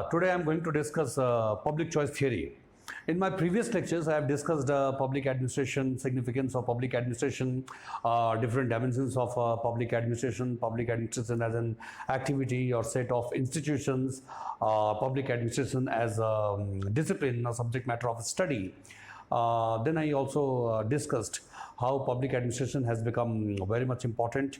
Today I am going to discuss public choice theory. In my previous lectures, I have discussed public administration, significance of public administration, different dimensions of public administration as an activity or set of institutions, public administration as a discipline or subject matter of study. Then I also discussed how public administration has become very much important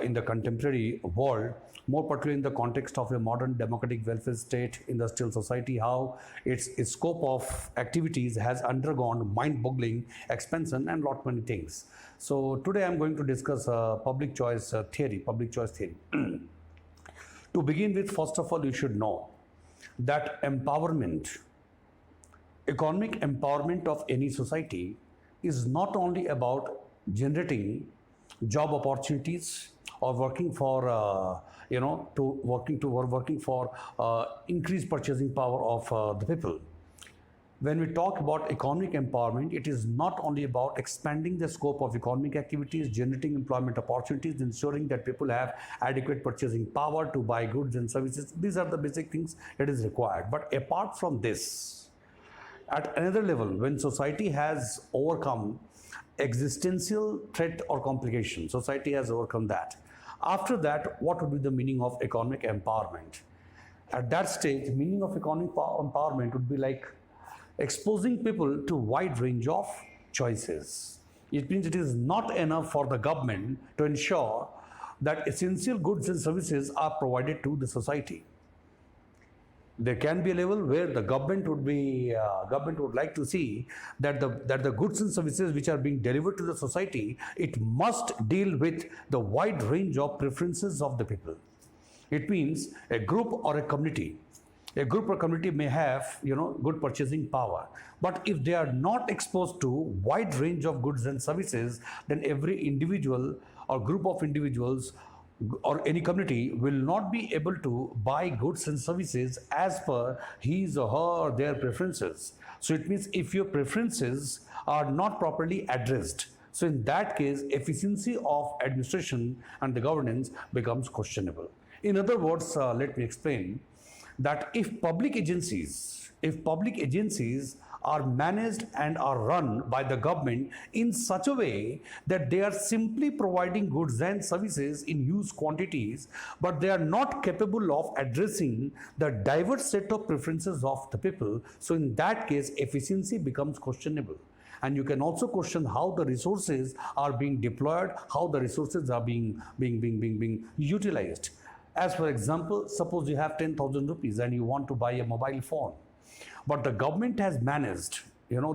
in the contemporary world, more particularly in the context of a modern democratic welfare state industrial society, how its scope of activities has undergone mind-boggling expansion and lot many things. So today I am going to discuss public choice theory. To begin with, first of all, you should know that economic empowerment of any society is not only about generating job opportunities or working for increased purchasing power of the people. When we talk about economic empowerment, it is not only about expanding the scope of economic activities, generating employment opportunities, ensuring that people have adequate purchasing power to buy goods and services. These are the basic things that is required. But apart from this, at another level, when society has overcome existential threat or complication, society has overcome that. After that, what would be the meaning of economic empowerment? At that stage, meaning of economic empowerment would be like exposing people to wide range of choices. It means it is not enough for the government to ensure that essential goods and services are provided to the society. There can be a level where the government would like to see that the goods and services which are being delivered to the society, it must deal with the wide range of preferences of the people. It means a group or a community may have good purchasing power, but if they are not exposed to wide range of goods and services, then every individual or group of individuals or any community will not be able to buy goods and services as per his or her or their preferences. So it means if your preferences are not properly addressed, so in that case, efficiency of administration and the governance becomes questionable. In other words, let me explain that if public agencies are managed and are run by the government in such a way that they are simply providing goods and services in huge quantities, but they are not capable of addressing the diverse set of preferences of the people, so in that case, efficiency becomes questionable. And you can also question how the resources are being deployed, how the resources are being utilized. As for example, suppose you have 10,000 rupees and you want to buy a mobile phone, but the government has managed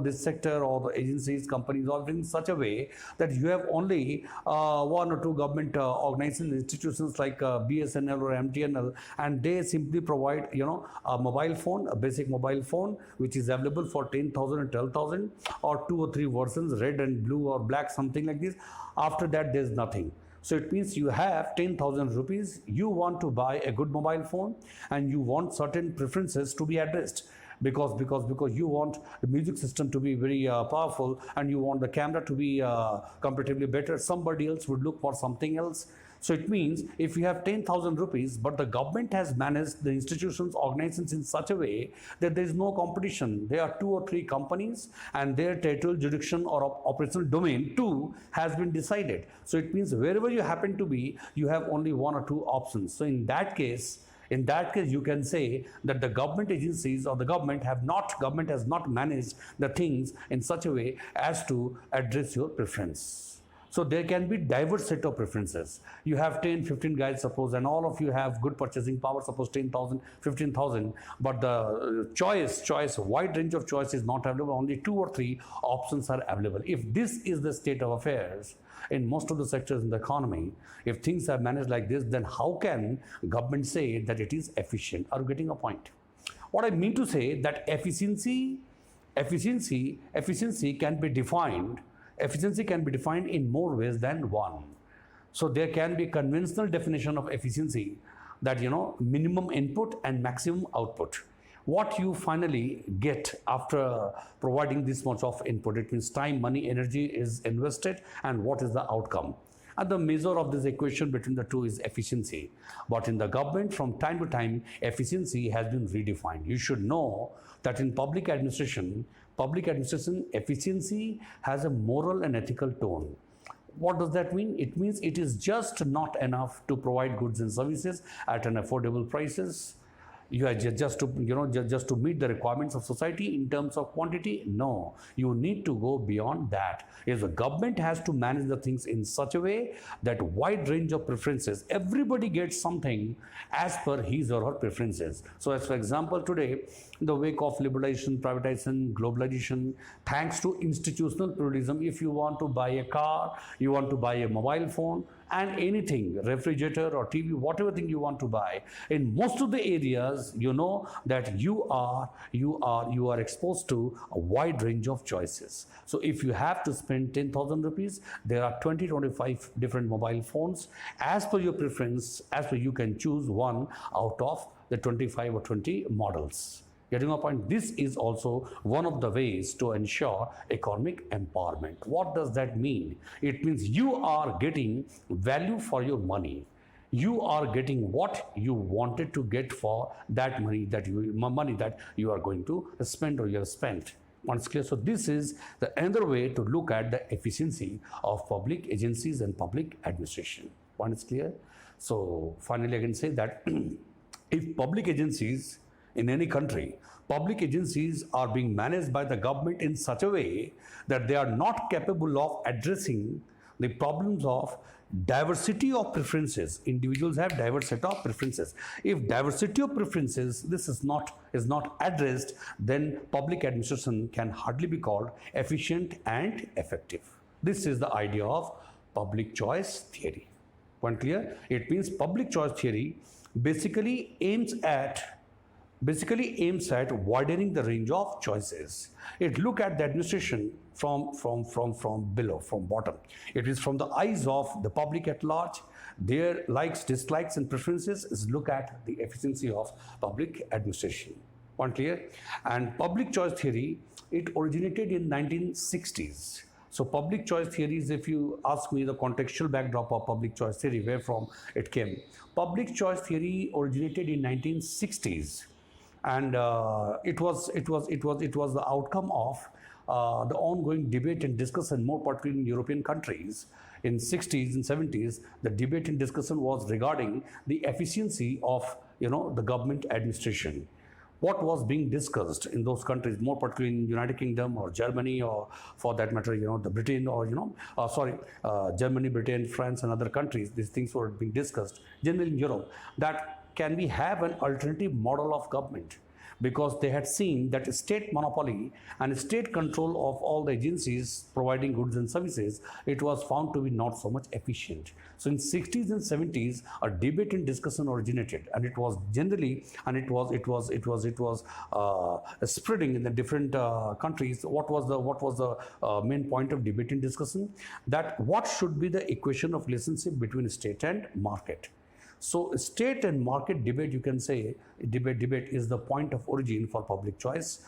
this sector or the agencies, companies all in such a way that you have only one or two government organizations, institutions like BSNL or MTNL, and they simply provide a mobile phone, a basic mobile phone which is available for 10,000 and 12,000, or 2 or 3 versions, red and blue or black, something like this. After that, there's nothing. So it means you have 10,000 rupees, you want to buy a good mobile phone and you want certain preferences to be addressed because you want the music system to be very powerful and you want the camera to be comparatively better. Somebody else would look for something else. So it means if you have 10,000 rupees, but the government has managed the institutions, organizations in such a way that there is no competition. There are 2 or 3 companies and their territorial jurisdiction or operational domain too has been decided. So it means wherever you happen to be, you have only 1 or 2 options. So in that case, you can say that the government agencies or the government has not managed the things in such a way as to address your preference. So there can be diverse set of preferences. You have 10, 15 guys, suppose, and all of you have good purchasing power, suppose 10,000, 15,000, but the wide range of choice is not available. Only 2 or 3 options are available. If this is the state of affairs in most of the sectors in the economy, if things are managed like this, then how can government say that it is efficient? Are you getting a point? What I mean to say that efficiency can be defined. Efficiency can be defined in more ways than one. So there can be conventional definition of efficiency that minimum input and maximum output. What you finally get after providing this much of input, it means time, money, energy is invested, and what is the outcome. And the measure of this equation between the two is efficiency. But in the government, from time to time, efficiency has been redefined. You should know that in public administration efficiency has a moral and ethical tone. What does that mean? It means it is just not enough to provide goods and services at an affordable prices. You are just to meet the requirements of society in terms of quantity. No, you need to go beyond that. If the government has to manage the things in such a way that wide range of preferences, everybody gets something as per his or her preferences. So as for example, today, in the wake of liberalization, privatization, globalization, thanks to institutional pluralism, if you want to buy a car, you want to buy a mobile phone, and anything, refrigerator or TV, whatever thing you want to buy, in most of the areas, you know that you are exposed to a wide range of choices. So if you have to spend 10,000 rupees, there are 20-25 different mobile phones. As per your preference, as per you can choose one out of the 25 or 20 models. Getting a point? This is also one of the ways to ensure economic empowerment. What does that mean? It means you are getting value for your money. You are getting what you wanted to get for that money that you are going to spend or you have spent. Once clear? So this is the another way to look at the efficiency of public agencies and public administration. One is clear. So finally, I can say that if public agencies in any country, public agencies are being managed by the government in such a way that they are not capable of addressing the problems of diversity of preferences. Individuals have diverse set of preferences. If diversity of preferences, this is not addressed, then public administration can hardly be called efficient and effective. This is the idea of public choice theory. Point clear? It means public choice theory basically aims at widening the range of choices. It look at the administration from below, from bottom. It is from the eyes of the public at large. Their likes, dislikes, and preferences is look at the efficiency of public administration. Point clear? And public choice theory, it originated in 1960s. So public choice theories, if you ask me the contextual backdrop of public choice theory, where from it came, public choice theory originated in 1960s. And it was the outcome of the ongoing debate and discussion, more particularly in European countries. In 60s and 70s, the debate and discussion was regarding the efficiency of the government administration. What was being discussed in those countries, more particularly in United Kingdom or Germany, or for that matter, the Britain, or Germany, Britain, France, and other countries. These things were being discussed generally in Europe. That can we have an alternative model of government? Because they had seen that state monopoly and state control of all the agencies providing goods and services, it was found to be not so much efficient. So in 60s and 70s, a debate and discussion originated, and it was generally, and it was spreading in the different countries. What was the main point of debate and discussion? That what should be the equation of relationship between state and market. So state and market debate, you can say, debate is the point of origin for public choice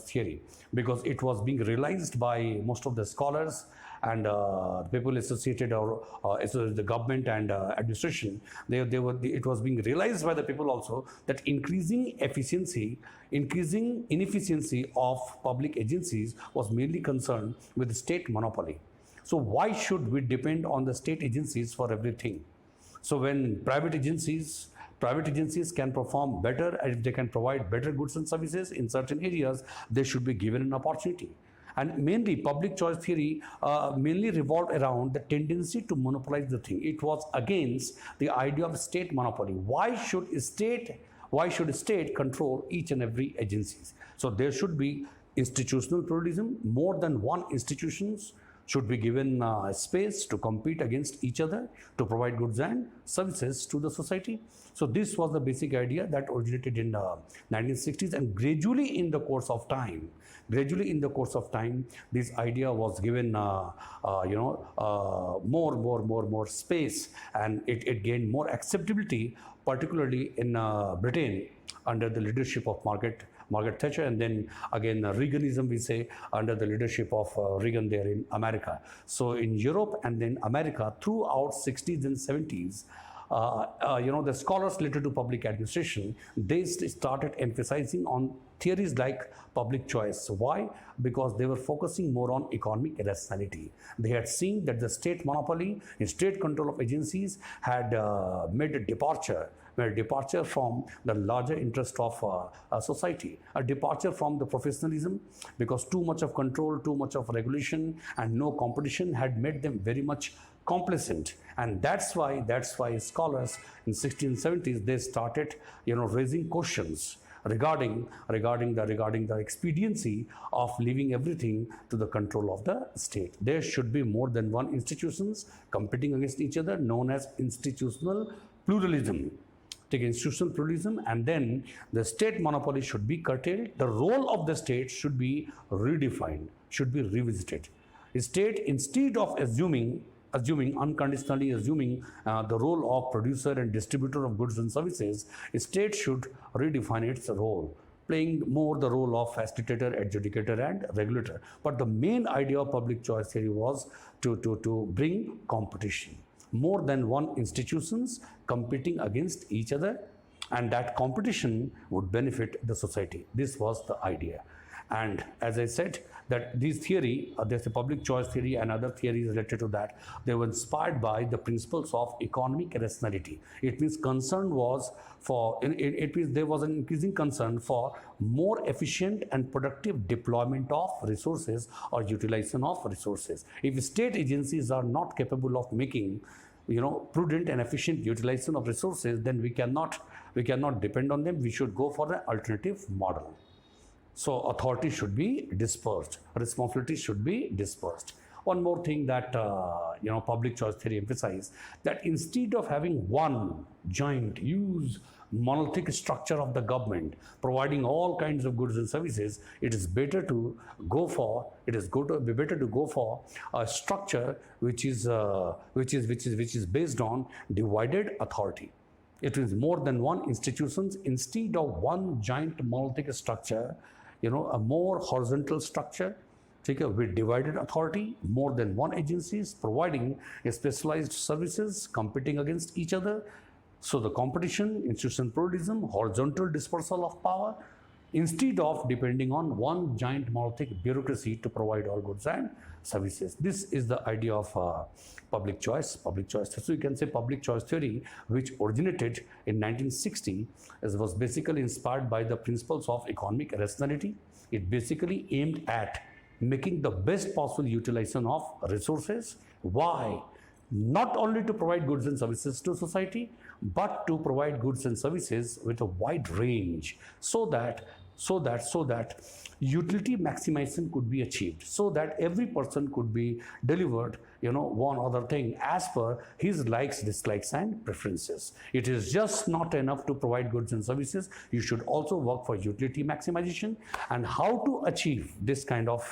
theory, because it was being realized by most of the scholars and people associated or the government and administration. It was being realized by the people also that increasing inefficiency of public agencies was mainly concerned with the state monopoly. So why should we depend on the state agencies for everything? So when private agencies can perform better, and if they can provide better goods and services in certain areas, they should be given an opportunity. And mainly public choice theory mainly revolved around the tendency to monopolize the thing. It was against the idea of state monopoly. Why should state control each and every agencies? So there should be institutional pluralism. More than one institutions should be given space to compete against each other to provide goods and services to the society. So this was the basic idea that originated in 1960s, and gradually in the course of time, this idea was given more space, and it gained more acceptability, particularly in Britain under the leadership of Margaret Thatcher, and then again Reaganism, we say, under the leadership of Reagan there in America. So in Europe and then America throughout 60s and 70s, the scholars related to public administration, they started emphasizing on theories like public choice. Why? Because they were focusing more on economic rationality. They had seen that the state monopoly and state control of agencies had made a departure from the larger interest of society, a departure from the professionalism, because too much of control, too much of regulation and no competition had made them very much complacent. And that's why scholars in 1670s, they started raising questions regarding the expediency of leaving everything to the control of the state. There should be more than one institutions competing against each other, known as institutional pluralism. Take institutional pluralism, and then the state monopoly should be curtailed. The role of the state should be redefined, should be revisited. The state, instead of unconditionally assuming the role of producer and distributor of goods and services, a state should redefine its role, playing more the role of facilitator, adjudicator and regulator. But the main idea of public choice theory was to bring competition. More than one institutions competing against each other, and that competition would benefit the society. This was the idea. And as I said, that this theory, there's a public choice theory and other theories related to that, they were inspired by the principles of economic rationality. It means concern was for, it means there was an increasing concern for more efficient and productive deployment of resources or utilization of resources. If state agencies are not capable of making prudent and efficient utilization of resources, then we cannot depend on them. We should go for an alternative model. So authority should be dispersed, responsibility should be dispersed. One more thing that public choice theory emphasizes, that instead of having one joint huge monolithic structure of the government providing all kinds of goods and services, it is better to go for a structure which is based on divided authority. It is more than one institutions instead of one giant monolithic structure, a more horizontal structure, with divided authority, more than one agencies providing specialized services competing against each other. So the competition, institutional pluralism, horizontal dispersal of power, instead of depending on one giant monolithic bureaucracy to provide all goods and services. This is the idea of public choice. So you can say public choice theory, which originated in 1960, was basically inspired by the principles of economic rationality. It basically aimed at making the best possible utilization of resources. Why? Not only to provide goods and services to society, but to provide goods and services with a wide range, so that utility maximization could be achieved, so that every person could be delivered one other thing as per his likes, dislikes and preferences. It is just not enough to provide goods and services. You should also work for utility maximization. And how to achieve this kind of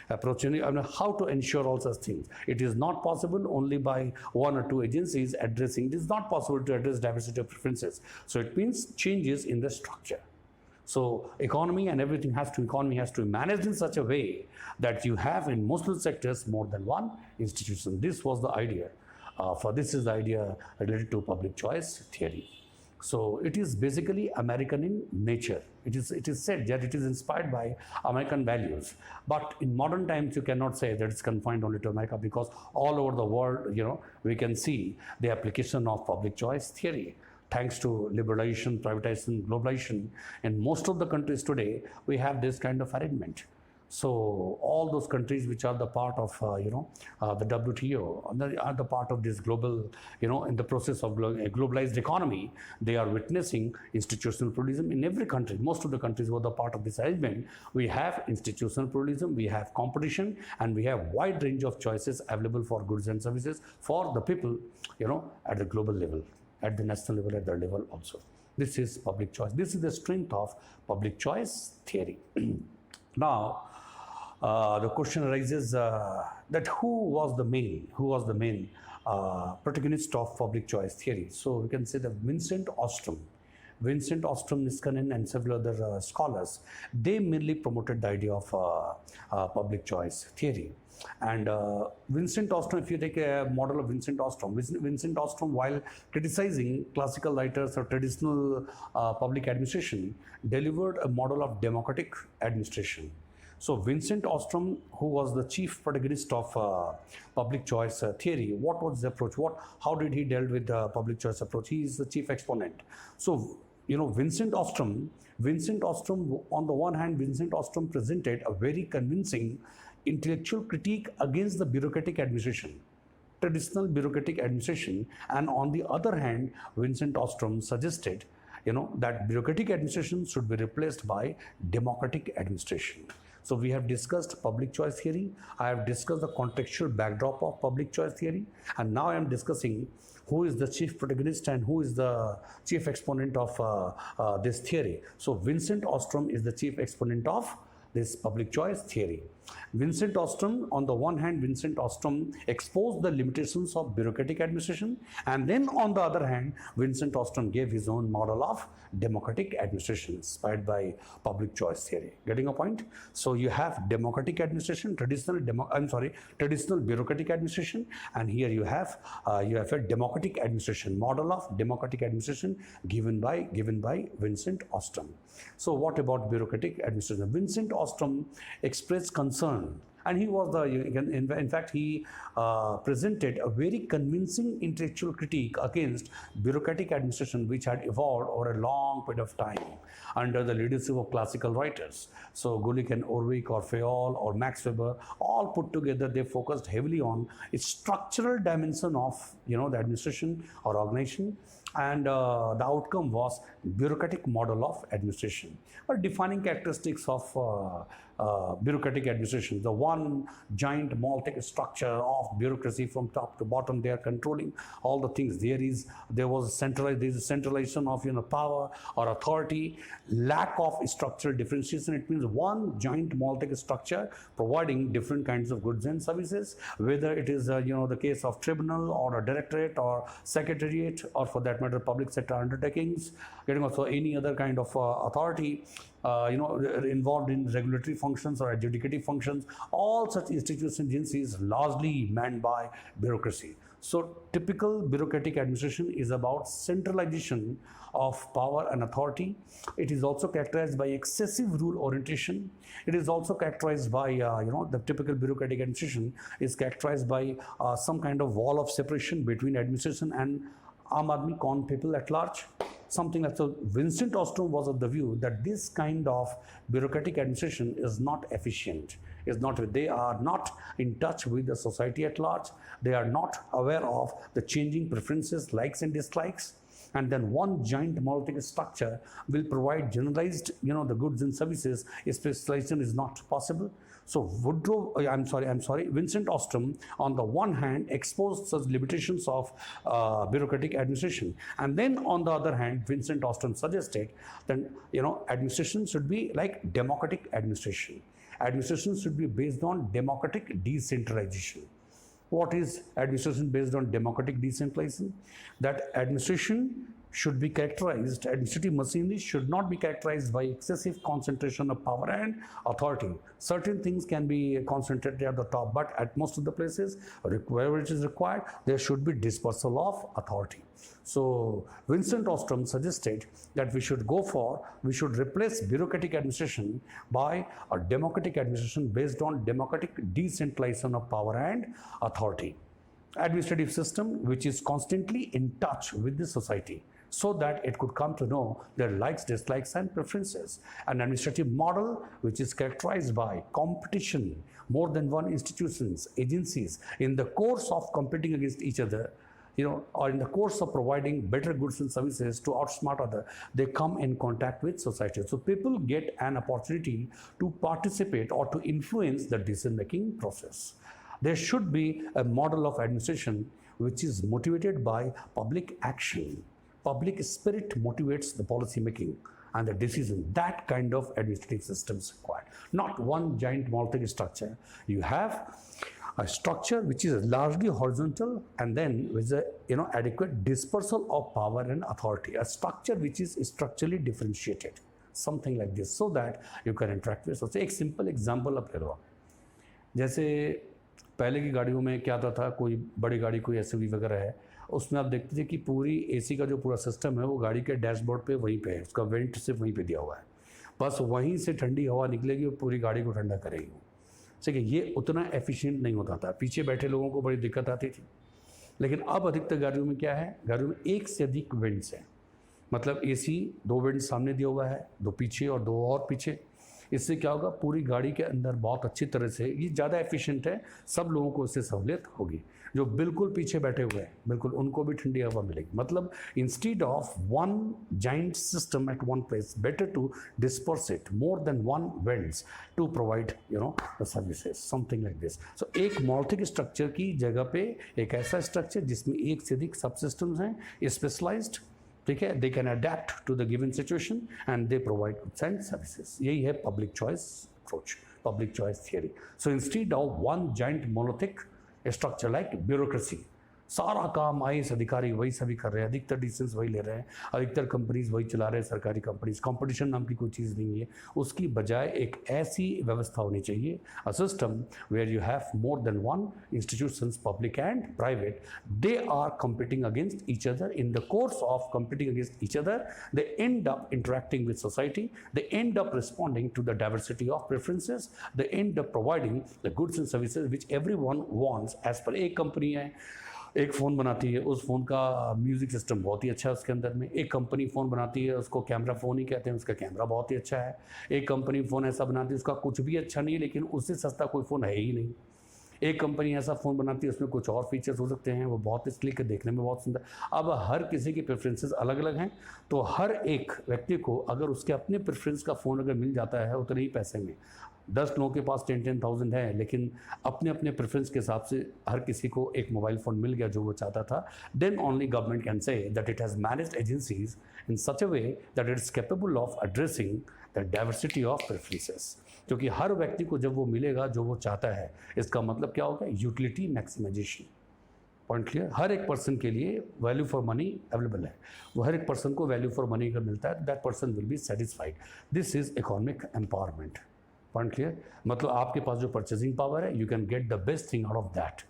approach, how to ensure all such things. It is not possible only by one or two agencies addressing. It is not possible to address diversity of preferences. So it means changes in the structure. So economy has to be managed in such a way that you have in most of the sectors more than one institution. This was the idea. This is the idea related to public choice theory. So it is basically American in nature. It is said that it is inspired by American values. But in modern times, you cannot say that it's confined only to America, because all over the world, we can see the application of public choice theory. Thanks to liberalization, privatization, globalization, in most of the countries today, we have this kind of arrangement. So all those countries which are the part of, the WTO, are the part of this global, in the process of globalized economy, they are witnessing institutional pluralism in every country. Most of the countries were the part of this arrangement. We have institutional pluralism, we have competition, and we have wide range of choices available for goods and services for the people, at the global level, at the national level, at the level also. This is public choice. This is the strength of public choice theory. Now, the question arises that who was the main protagonist of public choice theory? So we can say that Vincent Ostrom. Vincent Ostrom Niskanen and several other scholars, they merely promoted the idea of public choice theory. And Vincent Ostrom, if you take a model of Vincent Ostrom, while criticizing classical writers or traditional public administration, delivered a model of democratic administration. So Vincent Ostrom, who was the chief protagonist of public choice theory, what was the approach? How did he deal with the public choice approach? He is the chief exponent. So, Vincent Ostrom, on the one hand, Vincent Ostrom presented a very convincing intellectual critique against the bureaucratic administration, traditional bureaucratic administration, and on the other hand, Vincent Ostrom suggested, that bureaucratic administration should be replaced by democratic administration. So we have discussed public choice theory. I have discussed the contextual backdrop of public choice theory, and now I am discussing who is the chief protagonist and who is the chief exponent of this theory. So Vincent Ostrom is the chief exponent of this public choice theory. Vincent Ostrom, on the one hand, Vincent Ostrom exposed the limitations of bureaucratic administration, and then on the other hand, Vincent Ostrom gave his own model of democratic administration inspired by public choice theory. Getting a point? So you have democratic administration, traditional bureaucratic administration, and here you have a democratic administration, model of democratic administration given by Vincent Ostrom. So what about bureaucratic administration? Vincent Ostrom expressed concern, and he was in fact he presented a very convincing intellectual critique against bureaucratic administration which had evolved over a long period of time under the leadership of classical writers. So Gulick and Orwig or Fayol or Max Weber, all put together, they focused heavily on its structural dimension of the administration or organization, and the outcome was bureaucratic model of administration, or defining characteristics of bureaucratic administration. The one giant monolithic structure of bureaucracy from top to bottom. They are controlling all the things. There was a centralization of power or authority, lack of structural differentiation. It means one giant monolithic structure providing different kinds of goods and services, whether it is the case of tribunal or a directorate or secretariat, or for that matter public sector undertakings, getting also any other kind of authority involved in regulatory functions or adjudicative functions. All such institutions, agencies largely manned by bureaucracy. So typical bureaucratic administration is about centralization of power and authority. It is also characterized by excessive rule orientation. It is also characterized by the typical bureaucratic administration is characterized by some kind of wall of separation between administration and Aam Aadmi, common people at large. Something like so. Vincent Ostrom was of the view that this kind of bureaucratic administration is not efficient. They are not in touch with the society at large. They are not aware of the changing preferences, likes and dislikes. And then one giant monolithic structure will provide generalized, the goods and services. Specialization is not possible. So Vincent Ostrom, on the one hand, exposed such limitations of bureaucratic administration, and then on the other hand, Vincent Ostrom suggested that administration should be like democratic administration. Administration should be based on democratic decentralization. What is administration based on democratic decentralization? That administration should be characterized, administrative machinery should not be characterized by excessive concentration of power and authority. Certain things can be concentrated at the top, but at most of the places, wherever it is required, there should be dispersal of authority. So Vincent Ostrom suggested that we should replace bureaucratic administration by a democratic administration based on democratic decentralization of power and authority. Administrative system which is constantly in touch with the society, so that it could come to know their likes, dislikes and preferences. An administrative model which is characterized by competition, more than one institutions, agencies, in the course of competing against each other, or in the course of providing better goods and services to outsmart others, they come in contact with society. So people get an opportunity to participate or to influence the decision-making process. There should be a model of administration which is motivated by public action. Public spirit motivates the policy making and the decision. That kind of administrative system is required. Not one giant monolithic structure. You have A structure which is largely horizontal and then with a adequate dispersal of power and authority. A structure which is structurally differentiated, something like this, so that you can interact with. So एक simple example आप ले लो, जैसे पहले की गाड़ियों में क्या होता था, कोई बड़ी गाड़ी कोई एसयूवी वगैरह है, उसमें आप देखते थे कि पूरी एसी का जो पूरा सिस्टम है वो गाड़ी के डैशबोर्ड पे वहीं पे है, उसका वेंट सिर्फ वहीं पे दिया हुआ है, बस वहीं से ठंडी हवा निकलेगी और पूरी गाड़ी को ठंडा करेगी। ठीक है, ये उतना एफिशिएंट नहीं होता था, पीछे बैठे लोगों को बड़ी दिक्कत आती थी। लेकिन अब अधिकतर गाड़ियों में क्या है, गाड़ियों में एक से अधिक वेंट्स हैं, मतलब एसी 2 वेंट्स सामने दिया हुआ है, 2 पीछे और 2 और पीछे। इससे क्या होगा, पूरी गाड़ी के अंदर बहुत अच्छी तरह से ये ज़्यादा एफिशिएंट है, सब लोगों को इससे सहूलियत होगी। जो बिल्कुल पीछे बैठे हुए हैं बिल्कुल उनको भी ठंडी हवा मिलेगी। मतलब instead of one giant system at one place, better to disperse it more than one vents to provide the services, something like this. So एक मॉलिथिक स्ट्रक्चर की जगह पे एक ऐसा स्ट्रक्चर जिसमें एक से अधिक सब सिस्टम्स हैं, स्पेशलाइज्ड, ठीक है, they can adapt to the given situation and they provide goods and services. यही है public choice approach, public choice theory. So instead of one giant monolithic structure like bureaucracy, सारा काम आईएएस अधिकारी वही सभी कर रहे हैं, अधिकतर डिसीजंस वही ले रहे हैं, अधिकतर कंपनीज वही चला रहे हैं, सरकारी कंपनीज, कंपटीशन नाम की कोई चीज़ नहीं है। उसकी बजाय एक ऐसी व्यवस्था होनी चाहिए, a system where you have more than one institutions, public and private, they are competing against each other. In the course of competing against each other, they end up interacting with society, they end up responding to the diversity of preferences, they end up providing the goods and services which everyone wants as per। एक company है, एक phone बनाती है, उस phone का music system बहुत ही अच्छा है उसके अंदर में। एक कंपनी फ़ोन बनाती है, उसको कैमरा फ़ोन ही कहते हैं, उसका कैमरा बहुत ही अच्छा है। एक कंपनी फ़ोन ऐसा बनाती है उसका कुछ भी अच्छा नहीं है, लेकिन उससे सस्ता कोई फ़ोन है ही नहीं। एक कंपनी ऐसा फ़ोन बनाती है उसमें कुछ और फीचर्स हो सकते हैं, वो बहुत इसलिए कि देखने में बहुत सुंदर। अब हर किसी की प्रेफरेंसेस अलग अलग हैं, तो हर एक व्यक्ति को अगर उसके अपने प्रेफरेंस का फ़ोन अगर मिल जाता है उतने ही पैसे में, 10 लोगों के पास 10,000 है, लेकिन अपने अपने प्रेफरेंस के हिसाब से हर किसी को एक मोबाइल फ़ोन मिल गया जो वो चाहता था, then only government can say that it has managed agencies in such a way that it is capable of addressing the diversity of preferences. क्योंकि हर व्यक्ति को जब वो मिलेगा जो वो चाहता है, इसका मतलब क्या होगा, यूटिलिटी मैक्सिमाइजेशन। पॉइंट क्लियर, हर एक पर्सन के लिए वैल्यू फॉर मनी अवेलेबल है, वो हर एक पर्सन को वैल्यू फॉर मनी अगर मिलता है, that person will be satisfied. This is economic empowerment. Point clear, मतलब आपके पास जो परचेजिंग पावर है, you can get the best thing out of that.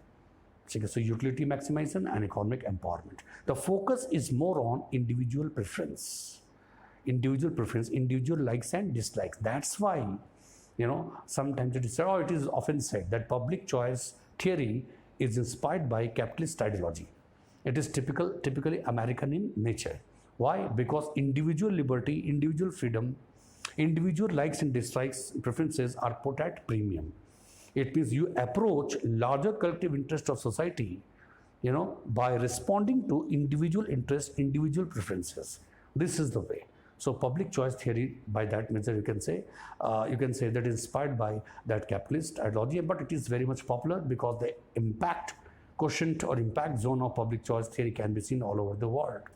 ठीक है, so utility maximisation and economic empowerment. The focus is more on individual preference, individual likes and dislikes. That's why sometimes it is said, or it is often said, that public choice theory is inspired by capitalist ideology. It is typically American in nature. Why? Because individual liberty, individual freedom, individual likes and dislikes, preferences are put at premium. It means you approach larger collective interest of society, by responding to individual interests, individual preferences. This is the way. So public choice theory, by that measure, you can say that is inspired by that capitalist ideology, but it is very much popular because the impact quotient or impact zone of public choice theory can be seen all over the world.